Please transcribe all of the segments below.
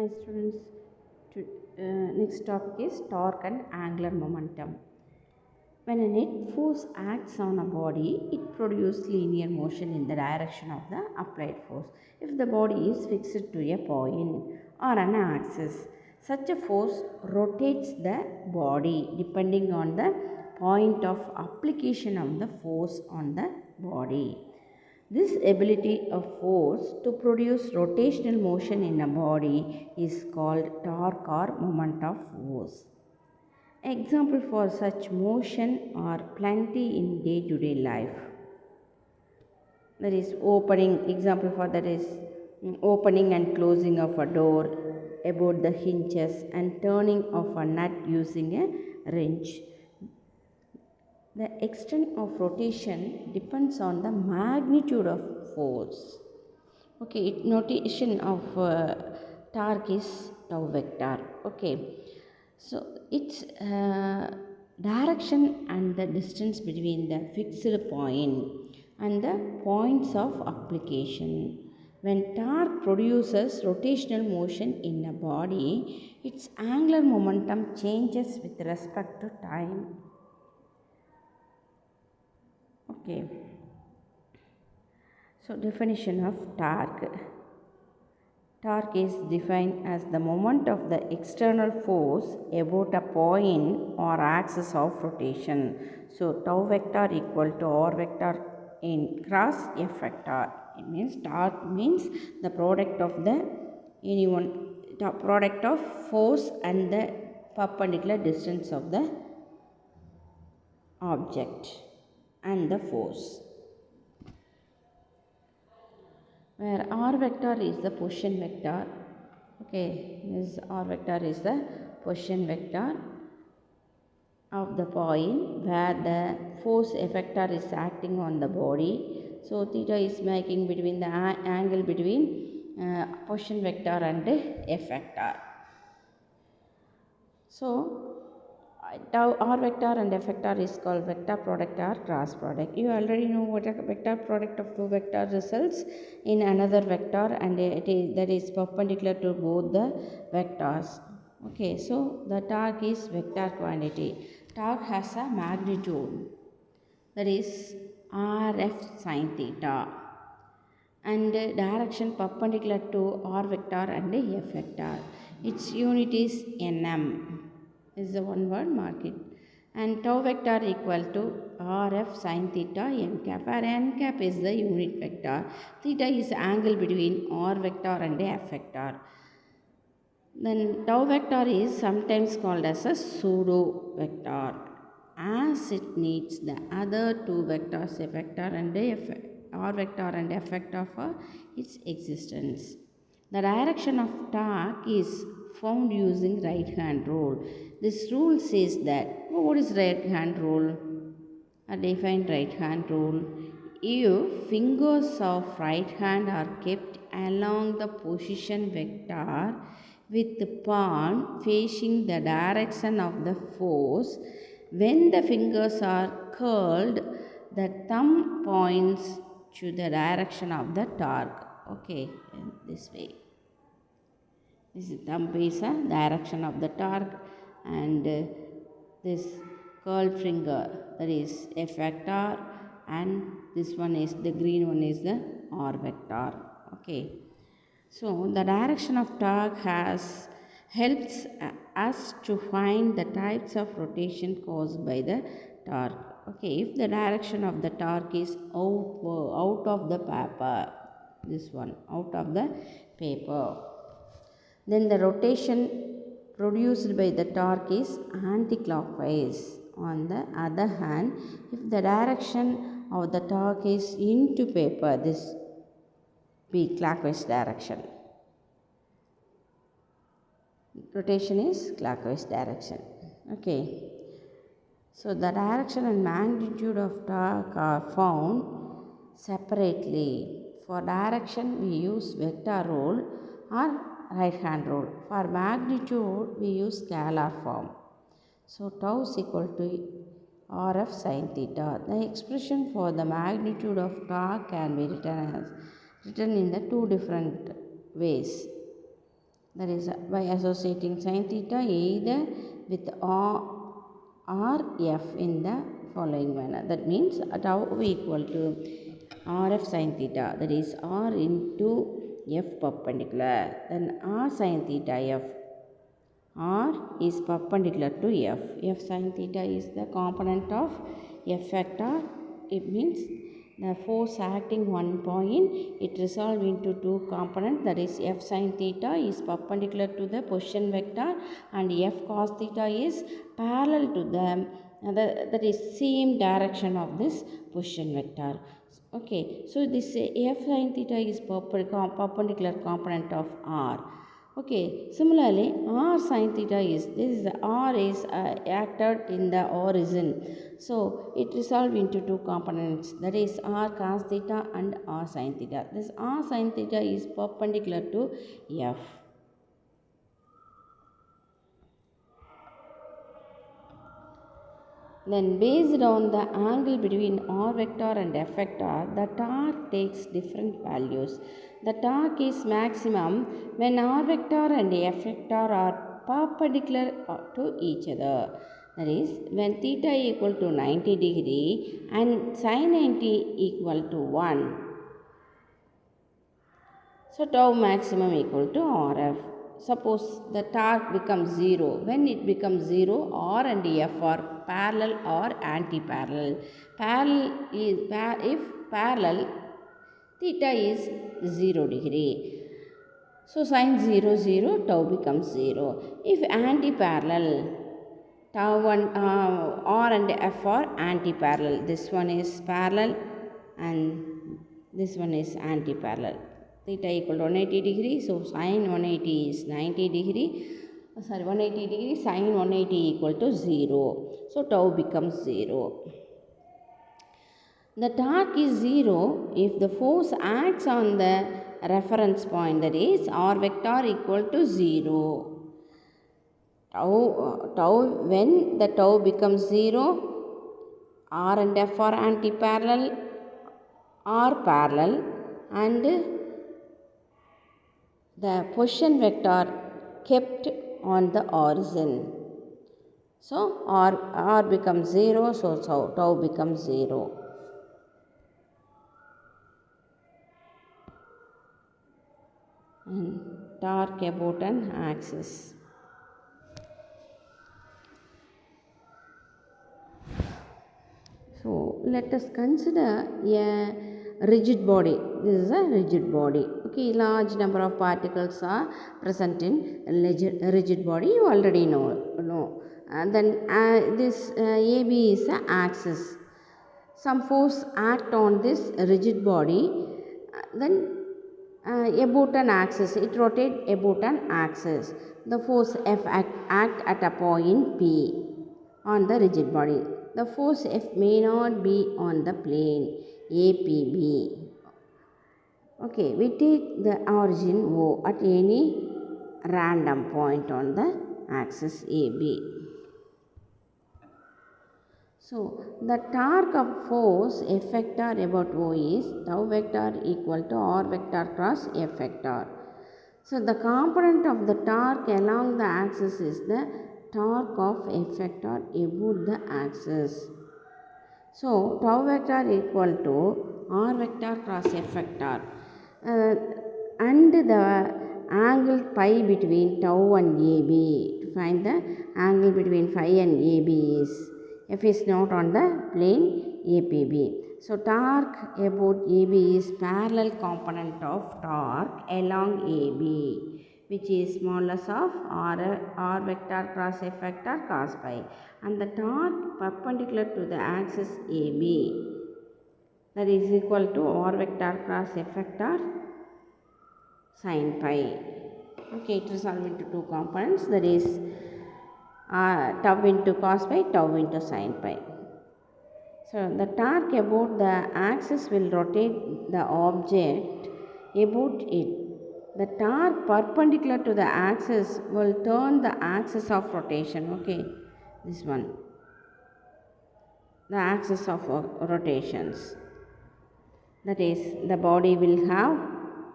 Hi students, to, next topic is torque and angular momentum. When a net force acts on a body, it produces linear motion in the direction of the applied force. If the body is fixed to a point or an axis, such a force rotates the body depending on the point of application of the force on the body. This ability of force to produce rotational motion in a body is called torque or moment of force. Example for such motion are plenty in day-to-day life. That is opening, example for that is opening and closing of a door, about the hinges and turning of a nut using a wrench. The extent of rotation depends on the magnitude of force. Okay, notation of torque is tau vector. Okay, so its direction and the distance between the fixed point and the points of application. When torque produces rotational motion in a body, its angular momentum changes with respect to time. Okay. So definition of torque. Torque is defined as the moment of the external force about a point or axis of rotation. So tau vector equal to r vector in cross f vector. It means torque means the product of the product of force and the perpendicular distance of the object and the force, where r vector is the position vector. Okay, this r vector is the position vector of the point where the force effector is acting on the body. So theta is making between the angle between position vector and effector. So tau r vector and f vector is called vector product or cross product. You already know what a vector product of two vector results in another vector, and that is perpendicular to both the vectors. Okay, so the torque is vector quantity. Torque has a magnitude, that is Rf sin theta, and direction perpendicular to r vector and f vector. Its unit is nm. Is the one word, mark it. And tau vector equal to Rf sin theta n cap, where n cap is the unit vector. Theta is angle between r vector and f vector. Then tau vector is sometimes called as a pseudo vector, as it needs the other two vectors, a vector and r vector and f vector for its existence. The direction of torque is found using right hand rule. This rule says that, what is right hand rule? A defined right hand rule. If fingers of right hand are kept along the position vector with the palm facing the direction of the force, when the fingers are curled, the thumb points to the direction of the torque. Okay, in this way. This thumb is a direction of the torque, and this curled finger, that is f vector, and this one is the green one is the r vector. Okay, so the direction of torque helps us to find the types of rotation caused by the torque. Okay, if the direction of the torque is out of the paper, this one out of the paper, then the rotation produced by the torque is anti-clockwise. On the other hand, if the direction of the torque is into paper, this be clockwise direction. Rotation is clockwise direction. Okay. So the direction and magnitude of torque are found separately. For direction, we use vector rule or right hand rule. For magnitude, we use scalar form. So tau is equal to Rf sin theta. The expression for the magnitude of torque can be written in the two different ways. that is by associating sin theta either with r f in the following manner. That means tau equal to rf sin theta, that is r into f perpendicular, then r sin theta f. R is perpendicular to f. F sin theta is the component of f vector. It means the force acting one point, it resolves into two components, that is f sin theta is perpendicular to the position vector and f cos theta is parallel to the that is same direction of this position vector. Okay, so this f sin theta is perpendicular component of r. Okay, similarly r sin theta is this r is acted in the origin, so it resolves into two components, that is r cos theta and r sin theta. This r sin theta is perpendicular to f. Then based on the angle between r vector and f vector, the torque takes different values. The torque is maximum when r vector and f vector are perpendicular to each other. That is when theta equal to 90 degree and sin 90 equal to 1. So tau maximum equal to RF. Suppose the torque becomes 0. When it becomes 0, R and F are parallel or anti-parallel. If parallel, theta is 0 degree. So sin 0, 0, tau becomes 0. If anti-parallel, tau and R and F are anti-parallel. This one is parallel and this one is anti-parallel. Theta equal to 180 degree, so sin 180 is 90 degree. 180 degree, sin 180 equal to 0. So tau becomes 0. The torque is 0 if the force acts on the reference point, that is r vector equal to 0. When the tau becomes 0, r and f are anti-parallel, are parallel, and the position vector kept on the origin. So r becomes 0, so tau becomes 0. And torque about an axis. So let us consider a rigid body. This is a rigid body. Okay, large number of particles are present in rigid body. You already know. And then this AB is the axis. Some force act on this rigid body. Then about an axis, it rotates about an axis. The force F act at a point P on the rigid body. The force F may not be on the plane APB. Okay, we take the origin O at any random point on the axis AB. So the torque of force F vector about O is tau vector equal to R vector cross F vector. So the component of the torque along the axis is the torque of F vector about the axis. So tau vector equal to R vector cross F vector, and the angle pi between tau and AB. To find the angle between phi and AB is, F is not on the plane APB. So torque about AB is parallel component of torque along AB, which is modulus of R vector cross F vector cos phi, and the torque perpendicular to the axis AB, that is equal to R vector cross F vector sin phi. Okay, it resolves into two components, that is tau into cos phi, tau into sin phi. So the torque about the axis will rotate the object about it. The torque perpendicular to the axis will turn the axis of rotation. Okay, this one, the axis of rotations. That is, the body will have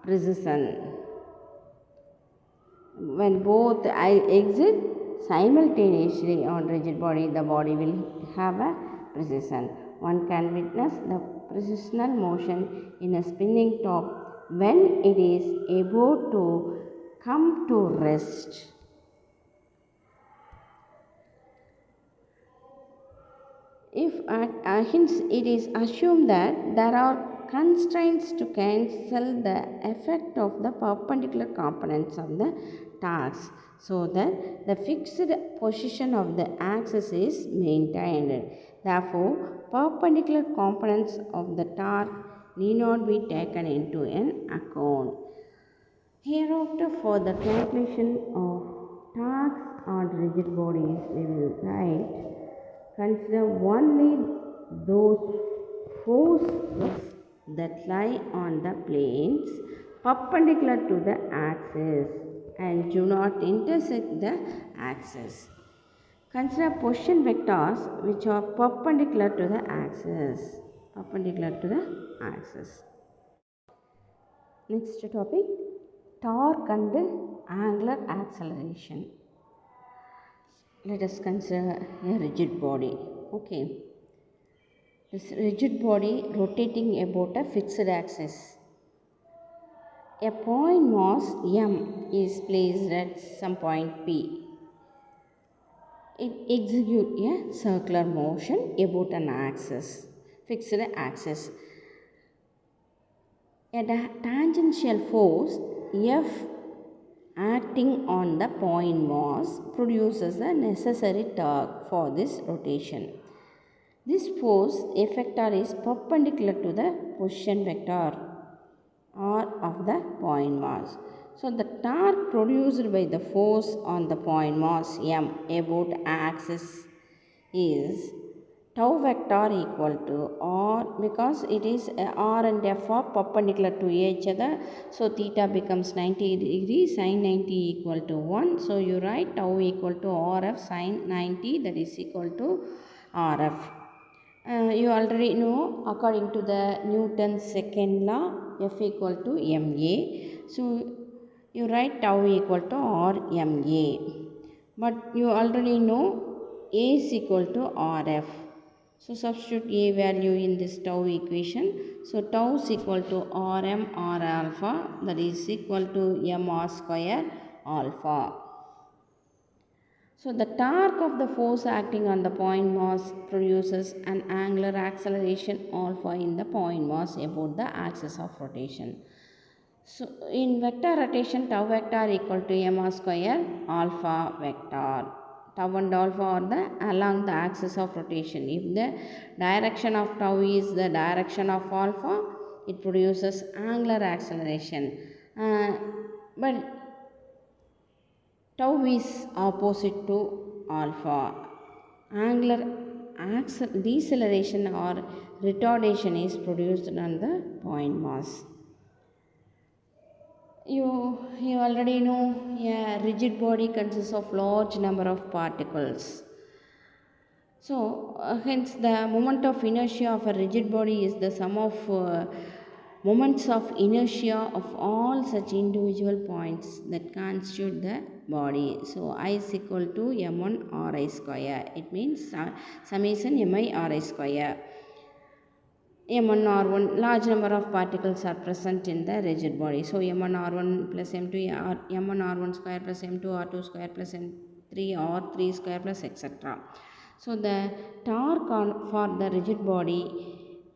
precision. When both exit simultaneously on rigid body, the body will have a precession. One can witness the precessional motion in a spinning top when it is able to come to rest. If hence it is assumed that there are constraints to cancel the effect of the perpendicular components of the torques so that the fixed position of the axis is maintained. Therefore, perpendicular components of the torque need not be taken into an account. Hereafter, for the calculation of torques on rigid bodies, we will write consider only those forces that lie on the planes perpendicular to the axis and do not intersect the axis. Consider position vectors which are perpendicular to the axis. Perpendicular to the axis. Next topic, torque and angular acceleration. Let us consider a rigid body. Okay. This rigid body rotating about a fixed axis. A point mass m is placed at some point P. It executes a circular motion about an axis, fixed axis. A tangential force F acting on the point mass produces the necessary torque for this rotation. This force effector is perpendicular to the position vector or of the point mass. So the torque produced by the force on the point mass m about axis is tau vector equal to r, because it is r and f are perpendicular to each other, so theta becomes 90 degrees, sin 90 equal to 1. So you write tau equal to rf sin 90, that is equal to rf. You already know, according to the Newton's second law, F equal to ma. So you write tau equal to r ma. But you already know a is equal to rf. So substitute a value in this tau equation. So tau is equal to rm r alpha, that is equal to m r square alpha. So the torque of the force acting on the point mass produces an angular acceleration alpha in the point mass about the axis of rotation. So in vector rotation, tau vector equal to m r square alpha vector. Tau and alpha are the along the axis of rotation. If the direction of tau is the direction of alpha, it produces angular acceleration. But tau is opposite to alpha. Angular deceleration or retardation is produced on the point mass. You already know a rigid body consists of large number of particles. So hence the moment of inertia of a rigid body is the sum of moments of inertia of all such individual points that constitute the body. So I is equal to m1 ri square. It means summation mi ri square. M1 R1, large number of particles are present in the rigid body. So M1 R1 plus M2 M1 R1 square plus M2 R2 square plus M3 R3 square plus etc. So the torque for the rigid body,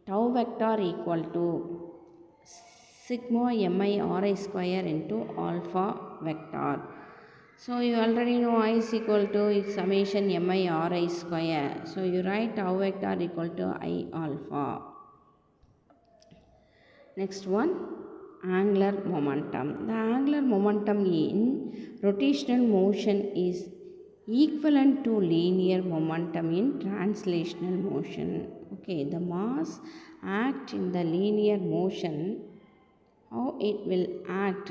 tau vector equal to sigma mi ri square into alpha vector. So you already know I is equal to summation mi ri square. So you write tau vector equal to I alpha. Next one, angular momentum. The angular momentum in rotational motion is equivalent to linear momentum in translational motion. Okay, the mass act in the linear motion, how it will act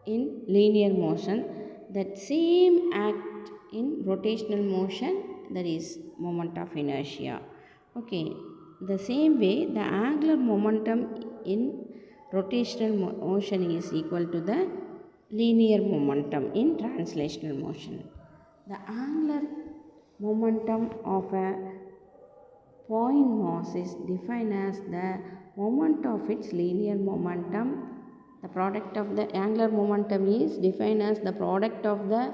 in linear motion, that same act in rotational motion, that is moment of inertia. Okay, the same way the angular momentum in rotational motion is equal to the linear momentum in translational motion. The angular momentum of a point mass is defined as the moment of its linear momentum. The product of the angular momentum is defined as the product of the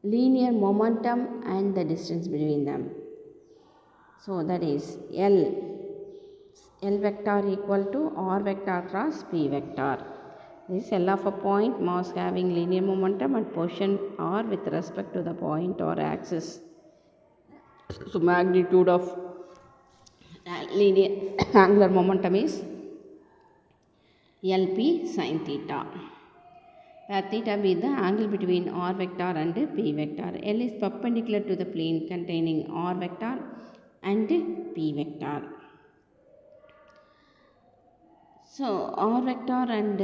linear momentum and the distance between them. So that is L vector equal to R vector cross P vector. This is L of a point mass having linear momentum and position R with respect to the point or axis. So magnitude of linear angular momentum is LP sin theta, where theta be the angle between R vector and P vector. L is perpendicular to the plane containing R vector and P vector. So R vector and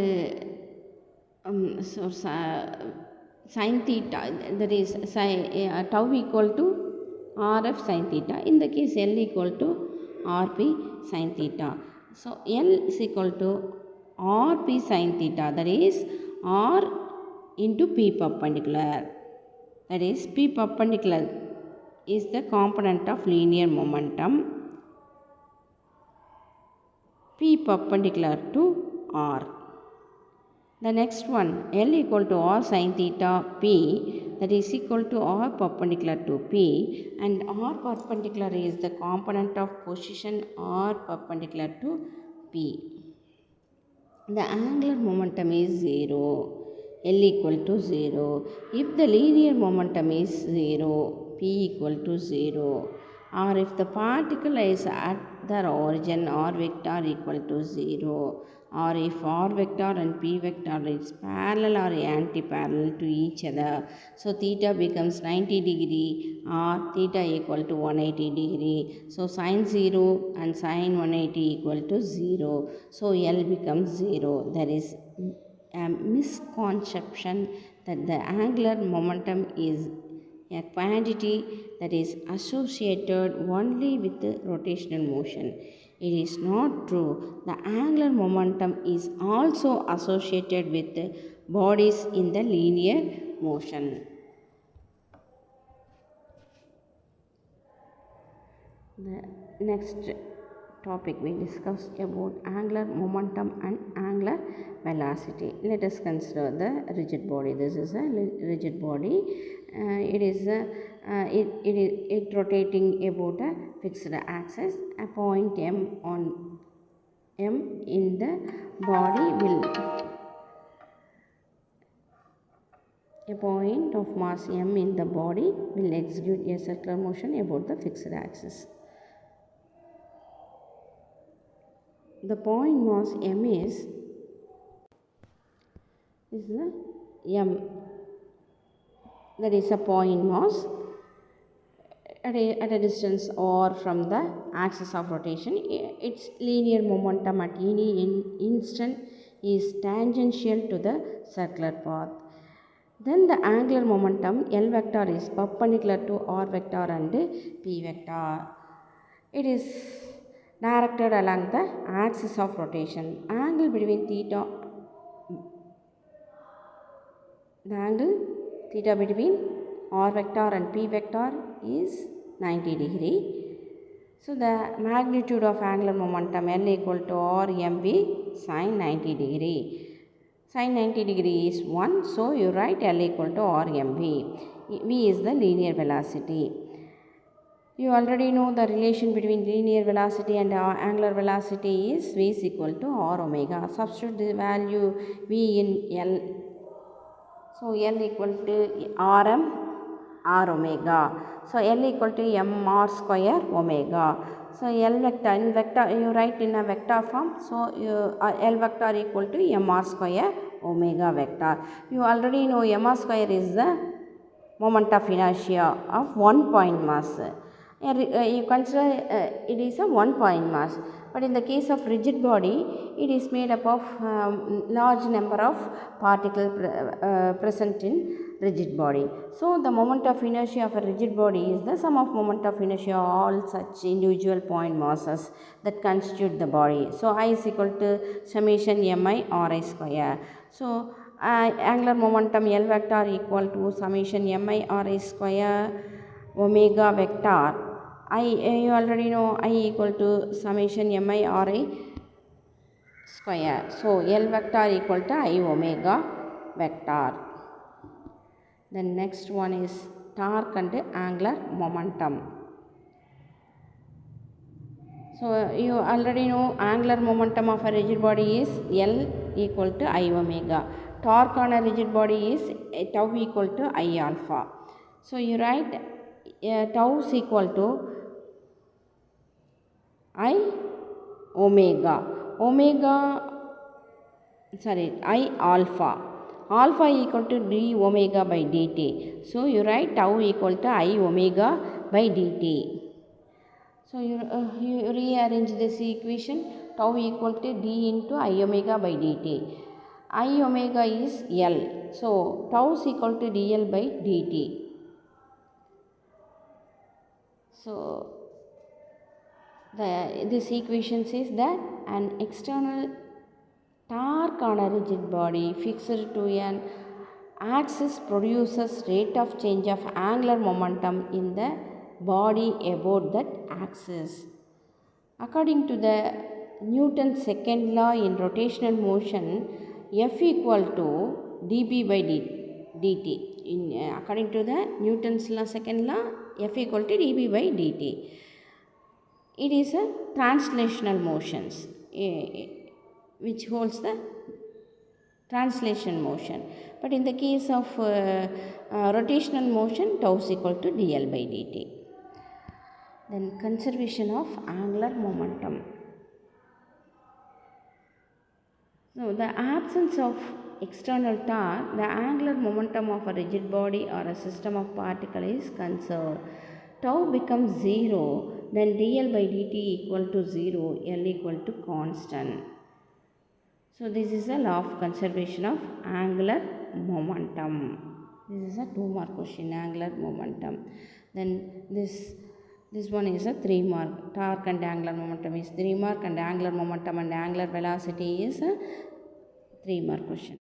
sin theta, that is tau equal to RF sin theta. In the case L equal to RP sin theta. So L is equal to RP sin theta, that is R into P perpendicular. That is P perpendicular is the component of linear momentum. P perpendicular to R. The next one, L equal to R sin theta P, that is equal to R perpendicular to P, and R perpendicular is the component of position R perpendicular to P. The angular momentum is 0, L equal to 0. If the linear momentum is 0, P equal to 0, or if the particle is at their origin, R vector equal to 0, or if R vector and P vector is parallel or anti-parallel to each other. So theta becomes 90 degree or theta equal to 180 degree. So sin 0 and sin 180 equal to 0. So L becomes 0. There is a misconception that the angular momentum is a quantity that is associated only with the rotational motion. It is not true. The angular momentum is also associated with the bodies in the linear motion. The next topic we discussed about angular momentum and angular velocity. Let us consider the rigid body. This is a rigid body. It rotating about a fixed axis. A point M in the body will a point of mass M in the body will execute a circular motion about the fixed axis. The point mass M is the M, that is a point mass at a distance or from the axis of rotation. Its linear momentum at any instant is tangential to the circular path. Then the angular momentum L vector is perpendicular to R vector and P vector. It is directed along the axis of rotation. The angle between theta between R vector and P vector is 90 degree. So the magnitude of angular momentum L equal to R mv sin 90 degree. Sin 90 degree is 1, so you write L equal to R mv. V is the linear velocity. You already know the relation between linear velocity and angular velocity is V is equal to R omega. Substitute the value V in L. So L equal to Rm R omega. So L equal to M R square omega. So L vector, in vector you write in a vector form. So L vector equal to M R square omega vector. You already know M R square is the moment of inertia of one point mass. You consider it is a one point mass, but in the case of rigid body it is made up of large number of particles present in rigid body. So the moment of inertia of a rigid body is the sum of moment of inertia of all such individual point masses that constitute the body. So I is equal to summation mi ri square. So angular momentum L vector equal to summation mi ri square omega vector. You already know I equal to summation mi ri square. So L vector equal to I omega vector. Then next one is torque and angular momentum. So you already know angular momentum of a rigid body is L equal to I omega. Torque on a rigid body is tau equal to I alpha. So you write tau is equal to I omega. I alpha. Alpha equal to d omega by dt. So you write tau equal to I omega by dt. So you rearrange this equation. Tau equal to d into I omega by dt. I omega is L. So tau is equal to dl by dt. So this equation says that an external torque on a rigid body fixed to an axis produces rate of change of angular momentum in the body about that axis. According to the Newton's second law in rotational motion, F equal to dB by dt. According to the Newton's second law, F equal to dB by dt. It is a translational motions which holds the translation motion. But in the case of rotational motion, tau is equal to dl by dt. Then conservation of angular momentum. So the absence of external torque, the angular momentum of a rigid body or a system of particles is conserved. Tau becomes 0, then dl by dt equal to 0, L equal to constant. So this is a law of conservation of angular momentum. This is a 2 mark question, angular momentum. Then this one is a 3 mark. Torque and angular momentum is 3 mark, and angular momentum and angular velocity is a 3 mark question.